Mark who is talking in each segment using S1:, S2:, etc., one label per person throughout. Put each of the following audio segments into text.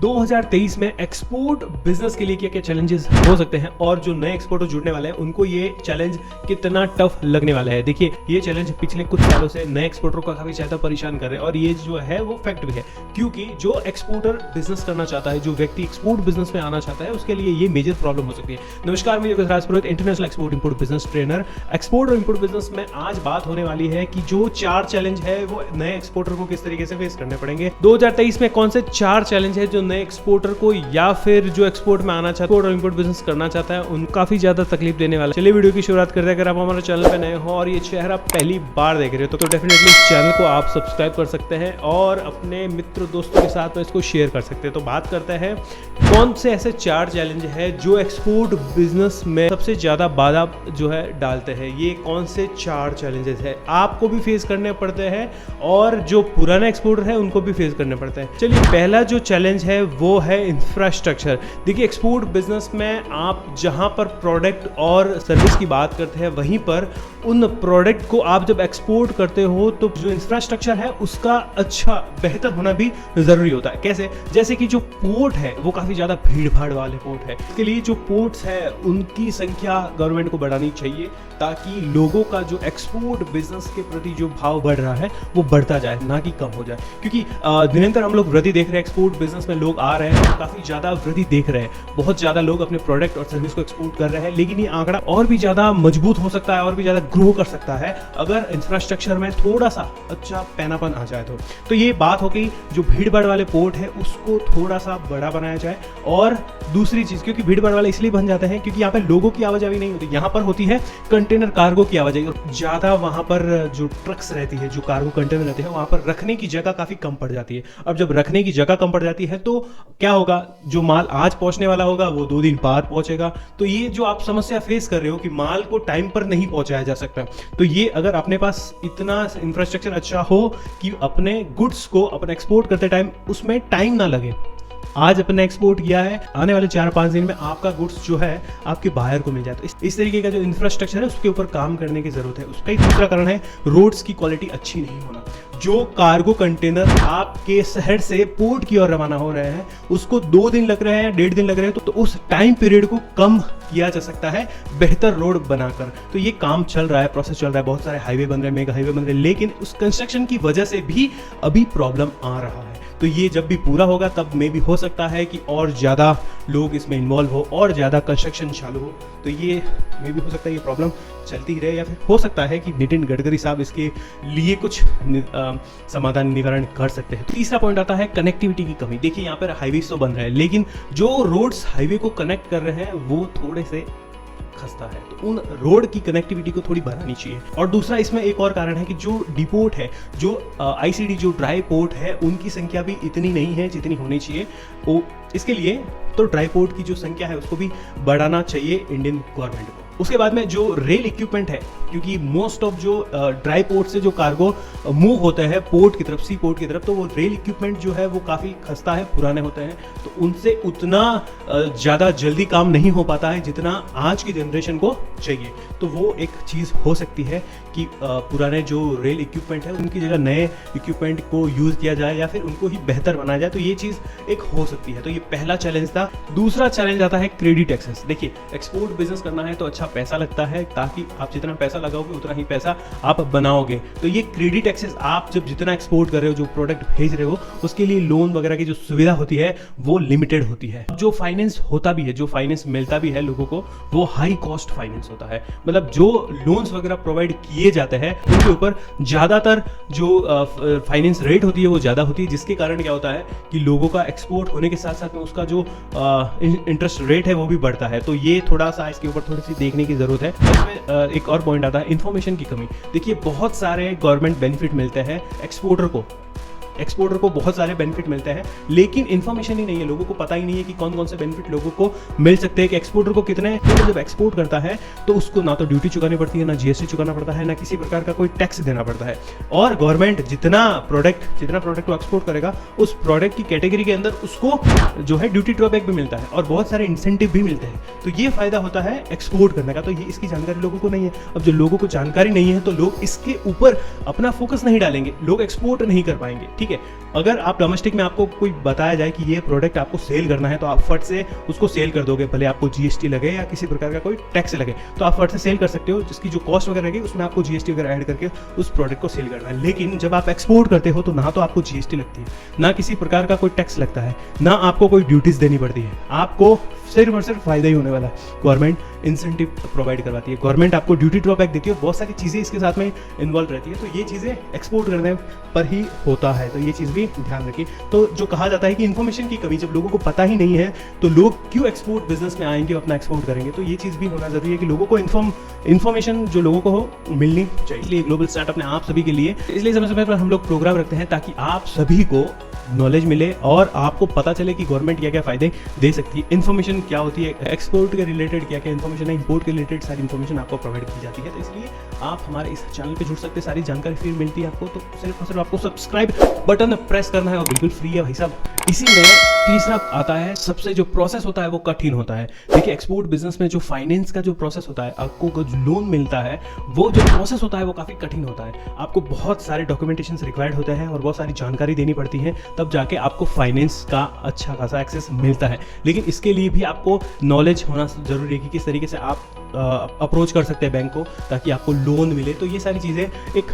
S1: 2023 में export business के लिए क्या क्या चैलेंजेस हो सकते हैं और जो नए एक्सपोर्टर जुड़ने वाले हैं उनको ये चैलेंज कितना टफ लगने वाला है। देखिए, ये चैलेंज पिछले कुछ सालों से नए एक्सपोर्टर को काफी ज्यादा परेशान कर रहे हैं और ये जो है वो फैक्ट भी है, क्योंकि जो एक्सपोर्टर बिजनेस करना चाहता है, जो व्यक्ति एक्सपोर्ट बिजनेस में आना चाहता है, उसके लिए ये मेजर प्रॉब्लम हो सकती है। नमस्कार, मैं Yogesh Purohit, international export import business trainer. Export और इंपोर्ट बिजनेस में आज बात होने वाली है कि जो 4 चैलेंज है वो नए एक्सपोर्टर को किस तरीके से फेस करने पड़ेंगे। 2023 में कौन से 4 चैलेंज है जो नए एक्सपोर्टर को या फिर जो एक्सपोर्ट में आना चाहता है और इंपोर्ट बिजनेस करना चाहता है उन काफी ज्यादा तकलीफ देने वाला है। चलिए वीडियो की शुरुआत करते हैं। अगर आप हमारे चैनल पे नए हो और ये चेहरा पहली बार देख रहे हो तो डेफिनेटली इस चैनल को आप सब्सक्राइब कर सकते हैं और अपने मित्र दोस्तों के साथ में इसको शेयर कर सकते हैं। तो बात करते हैं कौन से ऐसे 4 चैलेंज है जो एक्सपोर्ट बिजनेस में सबसे ज्यादा बाधा जो है डालते हैं। ये कौन से 4 चैलेंजेस है आपको भी फेस करने पड़ते हैं और जो पुराने एक्सपोर्टर है उनको भी फेस करने पड़ते हैं। चलिए, पहला जो चैलेंज है वो है इंफ्रास्ट्रक्चर। देखिए, एक्सपोर्ट बिजनेस में आप जहां पर प्रोडक्ट और सर्विस की बात करते हैं वहीं पर उन प्रोडक्ट को आप जब एक्सपोर्ट करते हो तो जो इंफ्रास्ट्रक्चर है उसका अच्छा बेहतर होना भी जरूरी होता है। कैसे? जैसे कि जो पोर्ट है वो काफी ज्यादा भीड़ भाड़ वाले पोर्ट है, इसके लिए जो पोर्ट्स है उनकी संख्या गवर्नमेंट को बढ़ानी चाहिए ताकि लोगों का जो एक्सपोर्ट बिजनेस के प्रति जो भाव बढ़ रहा है वो बढ़ता जाए, ना कि कम हो जाए। क्योंकि निरंतर हम लोग वृद्धि देख रहे हैं, एक्सपोर्ट बिजनेस में लोग आ रहे हैं और काफी ज्यादा वृद्धि देख रहे हैं, बहुत ज्यादा लोग अपने प्रोडक्ट और सर्विस को एक्सपोर्ट कर रहे हैं। लेकिन ये आंकड़ा और भी ज्यादा मजबूत हो सकता है और भी ज्यादा ग्रो कर सकता है अगर इंफ्रास्ट्रक्चर में थोड़ा सा अच्छा पैनापन आ जाए तो ये बात हो गई, जो भीड़ भाड़ वाले पोर्ट है उसको थोड़ा सा बड़ा बनाया जाए। और दूसरी चीज, क्योंकि भीड़ भाड़ वाले इसलिए बन जाते हैं क्योंकि यहाँ पे लोगों की आवाजाही नहीं होती, यहाँ पर होती है कंटेनर कार्गो की आवाजाही। और ज्यादा वहां पर जो ट्रक्स रहती है, जो कार्गो कंटेनर रहते हैं, वहां पर रखने की जगह काफी कम पड़ जाती है। अब जब रखने की जगह कम पड़ जाती है तो क्या होगा, जो माल आज पहुंचने वाला होगा वो 2 दिन बाद पहुंचेगा। तो ये जो आप समस्या फेस कर रहे हो कि माल को टाइम पर नहीं पहुंचाया जा सकता, तो ये अगर अपने पास इतना इंफ्रास्ट्रक्चर अच्छा हो कि अपने गुड्स को अपने एक्सपोर्ट करते टाइम उसमें टाइम ना लगे। आज अपने एक्सपोर्ट किया है, आने वाले 4-5 दिन में आपका गुड्स जो है आपके बायर को मिल जाए। तो इस तरीके का जो इंफ्रास्ट्रक्चर है उसके ऊपर काम करने की जरूरत है। उसका एक दूसरा कारण है रोड्स की क्वालिटी अच्छी नहीं होना। जो कार्गो कंटेनर आपके शहर से पोर्ट की ओर रवाना हो रहे हैं उसको 2 दिन लग रहे हैं, 1.5 दिन लग रहे हैं, तो उस टाइम पीरियड को कम किया जा सकता है बेहतर रोड बनाकर। तो ये काम चल रहा है, प्रोसेस चल रहा है, बहुत सारे हाईवे बन रहे हैं, मेगा हाईवे बन रहे हैं, लेकिन उस कंस्ट्रक्शन की वजह से भी अभी प्रॉब्लम आ रहा है। तो ये जब भी पूरा होगा तब में भी हो सकता है कि और ज़्यादा लोग इसमें इन्वॉल्व हो और ज़्यादा कंस्ट्रक्शन चालू हो, तो ये में भी हो सकता है ये प्रॉब्लम चलती रहे, या फिर हो सकता है कि नितिन गडकरी साहब इसके लिए कुछ समाधान निवारण कर सकते हैं। तीसरा पॉइंट आता है कनेक्टिविटी की कमी। देखिए, यहाँ पर हाईवे तो बन रहे हैं लेकिन जो रोड्स हाईवे को कनेक्ट कर रहे हैं वो थोड़े से खस्ता है, तो उन रोड की कनेक्टिविटी को थोड़ी बढ़ानी चाहिए। और दूसरा इसमें एक और कारण है कि जो डिपोर्ट है, जो आईसीडी जो ड्राई पोर्ट है, उनकी संख्या भी इतनी नहीं है जितनी होनी चाहिए। वो इसके लिए तो ड्राई पोर्ट की जो संख्या है उसको भी बढ़ाना चाहिए इंडियन गवर्नमेंट को। उसके बाद में जो रेल इक्विपमेंट है, क्योंकि मोस्ट ऑफ जो ड्राई पोर्ट से जो कार्गो मूव होते हैं पोर्ट की तरफ, सी पोर्ट की तरफ, तो वो रेल इक्विपमेंट जो है वो काफ़ी खस्ता है, पुराने होते हैं, तो उनसे उतना ज़्यादा जल्दी काम नहीं हो पाता है जितना आज की जनरेशन को चाहिए। तो वो एक चीज़ हो सकती है कि पुराने जो रेल इक्विपमेंट है उनकी जगह नए इक्विपमेंट को यूज़ किया जाए या फिर उनको ही बेहतर बनाया जाए, तो ये चीज़ एक हो सकती है। तो ये पहला चैलेंज था। दूसरा चैलेंज आता है क्रेडिट एक्सेस। देखिए, एक्सपोर्ट बिजनेस करना है तो अच्छा पैसा लगता है, ताकि आप जितना पैसा लगाओगे उतना ही पैसा आप बनाओगे। तो ये क्रेडिट एक्सेस, आप जब जितना एक्सपोर्ट कर रहे हो, जो प्रोडक्ट भेज रहे हो, उसके लिए लोन वगैरह की जो सुविधा होती है वो लिमिटेड होती है। जो फाइनेंस होता भी है, जो फाइनेंस मिलता भी है लोगों को, वो हाई कॉस्ट फाइनेंस होता है। मतलब जो लोन्स वगैरह प्रोवाइड किए जाते हैं उनके ऊपर ज्यादातर जो फाइनेंस रेट होती है वो ज्यादा होती है, जिसके कारण क्या होता है कि लोगों का एक्सपोर्ट होने के साथ साथ में उसका जो इंटरेस्ट रेट है वो भी बढ़ता है। तो ये थोड़ा सा इसके ऊपर थोड़ी सी देखने की जरूरत है। इसमें एक और पॉइंट आता है इन्फॉर्मेशन की कमी। देखिए, बहुत सारे गवर्नमेंट बेनिफिट मिलते हैं एक्सपोर्टर को बहुत सारे बेनिफिट मिलते हैं, लेकिन इन्फॉर्मेशन ही नहीं है, लोगों को पता ही नहीं है कि कौन कौन से बेनिफिट लोगों को मिल सकते हैं, कि एक्सपोर्टर को कितने। तो जब एक्सपोर्ट करता है तो उसको ना तो ड्यूटी चुकानी पड़ती है, ना जीएसटी चुकाना पड़ता है, ना किसी प्रकार का कोई टैक्स देना पड़ता है। और गवर्नमेंट जितना प्रोडक्ट को एक्सपोर्ट करेगा उस प्रोडक्ट की कैटेगरी के अंदर उसको जो है ड्यूटी ड्रॉबैक भी मिलता है और बहुत सारे इंसेंटिव भी मिलते हैं। तो ये फायदा होता है एक्सपोर्ट करने का। तो ये इसकी जानकारी लोगों को नहीं है। अब जो लोगों को जानकारी नहीं है तो लोग इसके ऊपर अपना फोकस नहीं डालेंगे, लोग एक्सपोर्ट नहीं कर पाएंगे। ठीक है। अगर आप डोमेस्टिक में आपको कोई बताया जाए कि ये प्रोडक्ट आपको सेल करना है तो आप फट से उसको सेल कर दोगे, भले आपको जीएसटी लगे या किसी प्रकार का कोई टैक्स लगे, तो आप फट से सेल कर सकते हो। जिसकी जो कॉस्ट वगैरह रहेगी उसमें आपको जीएसटी वगैरह ऐड करके उस प्रोडक्ट को सेल करना है। लेकिन जब आप एक्सपोर्ट करते हो तो ना तो आपको जीएसटी लगती है, ना किसी प्रकार का कोई टैक्स लगता है, ना आपको कोई ड्यूटीज देनी पड़ती है। आपको सिर्फ और सिर्फ फायदा ही होने वाला है। गवर्नमेंट इंसेंटिव प्रोवाइड करवाती है, गवर्नमेंट आपको ड्यूटी ड्रॉबैक देती है, बहुत सारी चीज़ें इसके साथ में इन्वॉल्व रहती है। तो ये चीज़ें एक्सपोर्ट करने पर ही होता है, तो ये चीज़ भी ध्यान रखिए। तो जो कहा जाता है कि इन्फॉर्मेशन की कमी, जब लोगों को पता ही नहीं है तो लोग क्यों एक्सपोर्ट बिजनेस में आएंगे, अपना एक्सपोर्ट करेंगे। तो ये चीज़ भी होना जरूरी है कि लोगों को इन्फॉर्मेशन जो लोगों को हो मिलनी चाहिए। इसलिए ग्लोबल स्टार्टअप ने आप सभी के लिए, इसलिए समय समय पर हम लोग प्रोग्राम रखते हैं ताकि आप सभी को नॉलेज मिले और आपको पता चले कि गवर्नमेंट क्या क्या फायदे दे सकती है, इन्फॉर्मेशन क्या होती है, एक्सपोर्ट के रिलेटेड क्या क्या इन्फॉर्मेशन है, इंपोर्ट के रिलेटेड सारी इन्फॉर्मेशन आपको प्रोवाइड की जाती है। तो इसलिए आप हमारे इस चैनल पे जुड़ सकते हैं, सारी जानकारी फिर मिलती है आपको। तो सिर्फ और सिर्फ आपको सब्सक्राइब बटन प्रेस करना है और बिल्कुल फ्री है भाई साहब। इसी में तीसरा आता है, सबसे जो प्रोसेस होता है वो कठिन होता है। देखिए एक्सपोर्ट बिजनेस में जो फाइनेंस का जो प्रोसेस होता है, आपको जो लोन मिलता है वो जो प्रोसेस होता है वो काफ़ी कठिन होता है। आपको बहुत सारे डॉक्यूमेंटेशन रिक्वायर्ड होते हैं और बहुत सारी जानकारी देनी पड़ती है, तब जाके आपको फाइनेंस का अच्छा खासा एक्सेस मिलता है। लेकिन इसके लिए भी आपको नॉलेज होना जरूरी है कि किस तरीके से आप अप्रोच कर सकते हैं बैंक को ताकि आपको लोन मिले। तो ये सारी चीज़ें एक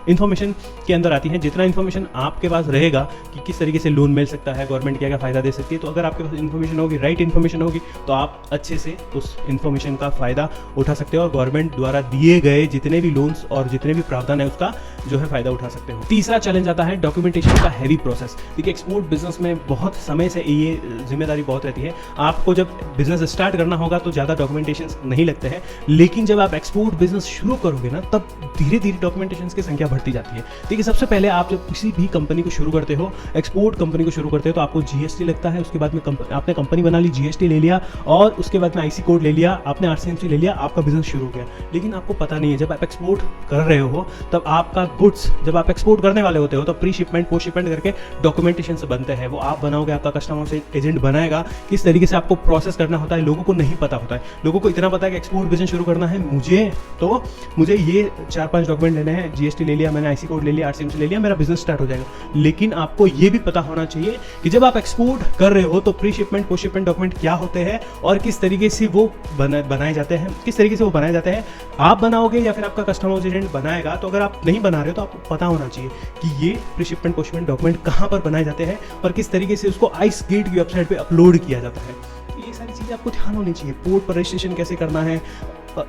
S1: इन्फॉर्मेशन के अंदर आती हैं। जितना इन्फॉर्मेशन आपके पास रहेगा कि किस तरीके से लोन मिल सकता है, गवर्नमेंट क्या क्या फ़ायदा दे सकती है, तो अगर आपके पास इन्फॉर्मेशन होगी, राइट इन्फॉर्मेशन होगी, तो आप अच्छे से उस इन्फॉर्मेशन का फ़ायदा उठा सकते हो और गवर्नमेंट द्वारा दिए गए जितने भी लोन्स और जितने भी प्रावधान है उसका जो है फ़ायदा उठा सकते हो। तीसरा चैलेंज आता है डॉक्यूमेंटेशन का हैवी प्रोसेस। देखिए एक्सपोर्ट बिजनेस में बहुत समय से ये जिम्मेदारी बहुत रहती है। आपको जब बिजनेस स्टार्ट करना होगा तो ज़्यादा डॉक्यूमेंटेशन नहीं लगते हैं, लेकिन जब आप एक्सपोर्ट बिजनेस शुरू करोगे ना तब धीरे धीरे डॉक्यूमेंटेशन की संख्या बढ़ती जाती है। देखिए सबसे पहले आप जब किसी भी कंपनी को शुरू करते हो, एक्सपोर्ट कंपनी को शुरू करते हो, तो आपको जीएसटी लगता है। उसके बाद में आपने कंपनी बना ली, जीएसटी ले लिया और उसके बाद में आईसी कोड ले लिया, आपने आरसीएमसी ले लिया, आपका बिजनेस शुरू हो गया। लेकिन आपको पता नहीं है जब आप एक्सपोर्ट कर रहे हो तब आपका गुड्स जब आप एक्सपोर्ट करने वाले होते हो तो प्री शिपमेंट पोस्ट शिपमेंट करके डॉक्यूमेंटेशन से बनते हैं। वो आप बनाओगे, आपका कस्टमर से एजेंट बनाएगा, किस तरीके से आपको प्रोसेस करना होता है लोगों को नहीं पता होता है। लोगों को इतना पता है कि एक्सपोर्ट बिजनेस शुरू करना है मुझे ये 4-5 डॉक्यूमेंट लेने हैं, जीएसटी ले लिया मैंने, आईसी कोड ले लिया, आरसीएमसी ले लिया, मेरा बिजनेस स्टार्ट हो जाएगा। लेकिन आपको ये भी पता होना चाहिए कि जब आप एक्सपोर्ट कर रहे हो तो pre shipment post shipment document क्या होते हैं और किस तरीके से वो बनाए जाते हैं, किस तरीके से वो बनाए जाते हैं। आप बनाओगे या फिर आपका कस्टमर एजेंट बनाएगा। तो अगर आप नहीं बना रहे हो तो आपको पता होना चाहिए कि ये pre shipment post shipment document कहाँ पर बनाए जाते हैं और किस तरीके से उसको आइस गेट की वेबसाइट पे अपलोड किया जाता है। ये सारी चीज़ें आपको ध्यान होनी चाहिए। पोर्ट पर रजिस्ट्रेशन कैसे करना है,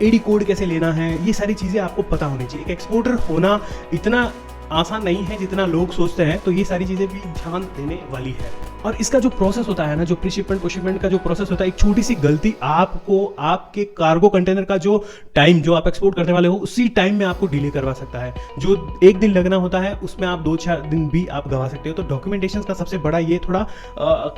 S1: एडी कोड कैसे लेना है, ये सारी चीज़ें आपको पता होनी चाहिए। एक एक्सपोर्टर होना इतना आसान नहीं है जितना लोग सोचते हैं, तो ये सारी चीज़ें भी ध्यान देने वाली है। और इसका जो प्रोसेस होता है ना, जो प्री शिपमेंट पोस्ट शिपमेंट का जो प्रोसेस होता है, एक छोटी सी गलती आपको आपके कार्गो कंटेनर का जो टाइम जो आप एक्सपोर्ट करने वाले हो उसी टाइम में आपको डिले करवा सकता है। जो 1 दिन लगना होता है उसमें आप 2-4 दिन भी आप गवा सकते हो। तो डॉक्यूमेंटेशन का सबसे बड़ा ये थोड़ा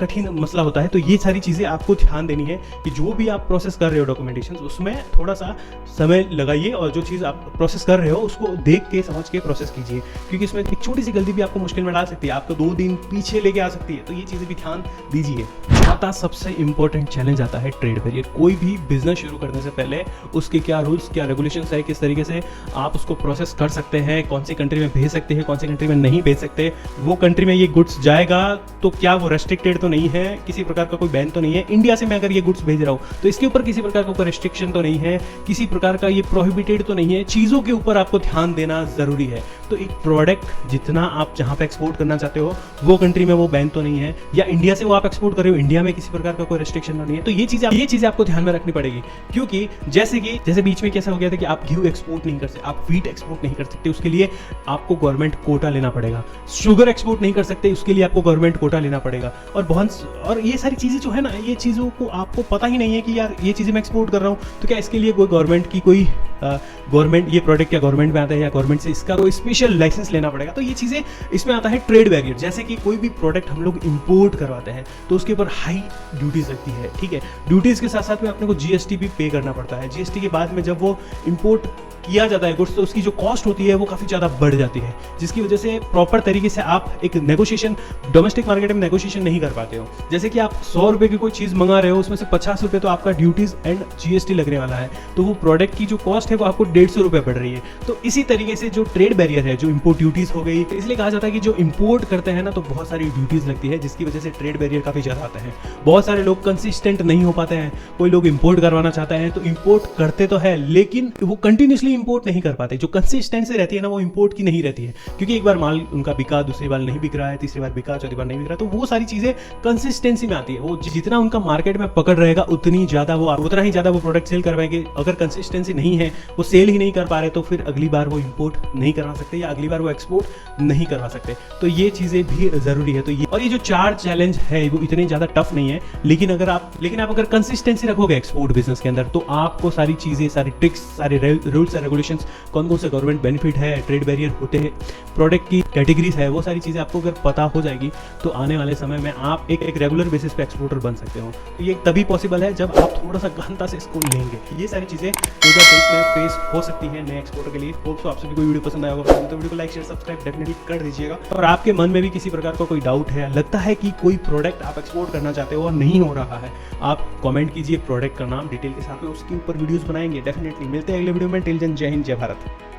S1: कठिन मसला होता है। तो ये सारी चीज़ें आपको ध्यान देनी है कि जो भी आप प्रोसेस कर रहे हो डॉक्यूमेंटेशन उसमें थोड़ा सा समय लगाइए और जो चीज़ आप प्रोसेस कर रहे हो उसको देख के समझ के प्रोसेस कीजिए, क्योंकि इसमें एक छोटी सी गलती भी आपको मुश्किल में डाल सकती है, आपको 2 दिन पीछे लेके आ सकती है। तो ये चीज़ें भी ध्यान दीजिए। चौथा सबसे इंपॉर्टेंट चैलेंज आता है ट्रेड बैरियर। कोई भी बिजनेस शुरू करने से पहले उसके क्या रूल्स क्या रेगुलेशंस है, किस तरीके से आप उसको प्रोसेस कर सकते हैं, कौन सी कंट्री में भेज सकते हैं, कौन सी कंट्री में नहीं भेज सकते, वो कंट्री में ये गुड्स जाएगा तो क्या वो रेस्ट्रिक्टेड तो नहीं है, किसी प्रकार का कोई बैन तो नहीं है। इंडिया से मैं अगर ये गुड्स भेज रहा हूँ तो इसके ऊपर किसी प्रकार का कोई रेस्ट्रिक्शन तो नहीं है, किसी प्रकार का ये प्रोहिबिटेड तो नहीं है। चीज़ों के ऊपर आपको ध्यान देना जरूरी है। तो एक प्रोडक्ट जितना आप जहाँ पे एक्सपोर्ट करना चाहते हो वो कंट्री में वो बैन तो नहीं है, या इंडिया से वो आप एक्सपोर्ट कर रहे हो इंडिया में किसी प्रकार का कोई रेस्ट्रिक्शन नहीं है। तो ये चीजें आपको ध्यान में रखनी पड़ेगी, क्योंकि जैसे बीच में कैसा हो गया था कि आप घी एक्सपोर्ट नहीं कर सकते, आप व्हीट एक्सपोर्ट नहीं कर सकते, उसके लिए आपको गवर्नमेंट कोटा लेना पड़ेगा। शुगर एक्सपोर्ट नहीं कर सकते, उसके लिए आपको गवर्नमेंट कोटा लेना पड़ेगा। और ये सारी चीजें जो है ना, ये चीजों को आपको पता ही नहीं है कि यार ये चीजें मैं एक्सपोर्ट कर रहा हूँ तो क्या इसके लिए कोई गवर्नमेंट की कोई गवर्नमेंट ये प्रोडक्ट क्या गवर्नमेंट में आता है या गवर्नमेंट से इसका कोई स्पेशल लाइसेंस लेना पड़ेगा। तो ये चीज़ें इसमें आता है ट्रेड बैरियर। जैसे कि कोई भी प्रोडक्ट हम लोग इंपोर्ट करवाते हैं तो उसके ऊपर हाई ड्यूटीज लगती है, ठीक है। ड्यूटीज के साथ साथ में अपने को जीएसटी भी पे करना पड़ता है। जीएसटी के बाद में जब वो इंपोर्ट किया जाता है गुड्स, तो उसकी जो कॉस्ट होती है वो काफ़ी ज़्यादा बढ़ जाती है, जिसकी वजह से प्रॉपर तरीके से आप एक नेगोशिएशन डोमेस्टिक मार्केट में नेगोशिएशन नहीं कर पाते हो। जैसे कि आप 100 रुपये की कोई चीज़ मंगा रहे हो, उसमें से 50 रुपये तो आपका ड्यूटीज़ एंड जीएसटी लगने वाला है, तो वो प्रोडक्ट की जो कॉस्ट है वो आपको 150 रुपये पड़ रही है। तो इसी तरीके से जो ट्रेड बैरियर है, जो इम्पोर्ट ड्यूटीज़ हो गई, इसलिए कहा जाता है कि जो इम्पोर्ट करते हैं ना तो बहुत सारी ड्यूटीज़ लगती है, जिसकी वजह से ट्रेड बैरियर काफ़ी ज़्यादा आता है। बहुत सारे लोग कंसिस्टेंट नहीं हो पाते हैं। कोई लोग इम्पोर्ट करवाना चाहते हैं तो इम्पोर्ट करते तो है, लेकिन वो कंटिन्यूसली इम्पोर्ट नहीं कर पाते। जो कंसिस्टेंसी रहती है ना वो इंपोर्ट की नहीं रहती है, क्योंकि एक बार माल उनका बिका, दूसरी बार नहीं बिक रहा है, तीसरी बार बिका, चौथी बार नहीं बिक रहा, तो वो सारी चीजें कंसिस्टेंसी में आती है। वो जितना उनका मार्केट में पकड़ रहेगा उतना ही ज्यादा वो प्रोडक्ट सेल करवाएंगे। अगर कंसिस्टेंसी नहीं है, वो सेल ही नहीं कर पा रहे, तो फिर अगली बार वो इंपोर्ट नहीं करवा सकते या अगली बार वो एक्सपोर्ट नहीं करवा सकते। तो ये चीजें भी जरूरी है। तो ये जो 4 चैलेंज है वो इतने ज्यादा टफ नहीं है, लेकिन आप अगर कंसिस्टेंसी रखोगे एक्सपोर्ट बिजनेस के अंदर, तो आपको सारी चीजें, सारी ट्रिक्स, सारे रूल्स एंड रेगुलेशंस, कौन कौन से गवर्नमेंट बेनिफिट है, ट्रेड बैरियर होते हैं, प्रोडक्ट की कैटेगरीज है, वो सारी चीज़ें आपको अगर पता हो जाएगी तो आने वाले समय में आप एक रेगुलर बेसिस पे एक्सपोर्टर बन सकते हो। तो ये तभी पॉसिबल है जब आप थोड़ा सा गहनता से इसको लेंगे। ये सारी चीज़ें 2023 में फेस हो सकती है नए एक्सपोर्टर के लिए। होप सो आप सभी को वीडियो पसंद आया होगा, तो वीडियो को लाइक शेयर सब्सक्राइब डेफिनेटली कर दीजिएगा। और आपके मन में भी किसी प्रकार का कोई डाउट है, लगता है कि कोई प्रोडक्ट आप एक्सपोर्ट करना चाहते हो और नहीं हो रहा है, आप कमेंट कीजिए प्रोडक्ट का नाम डिटेल के साथ में, उसके ऊपर वीडियोस बनाएंगे। डेफिनेटली मिलते हैं अगले वीडियो में। टिल देन जय हिंद, जय भारत।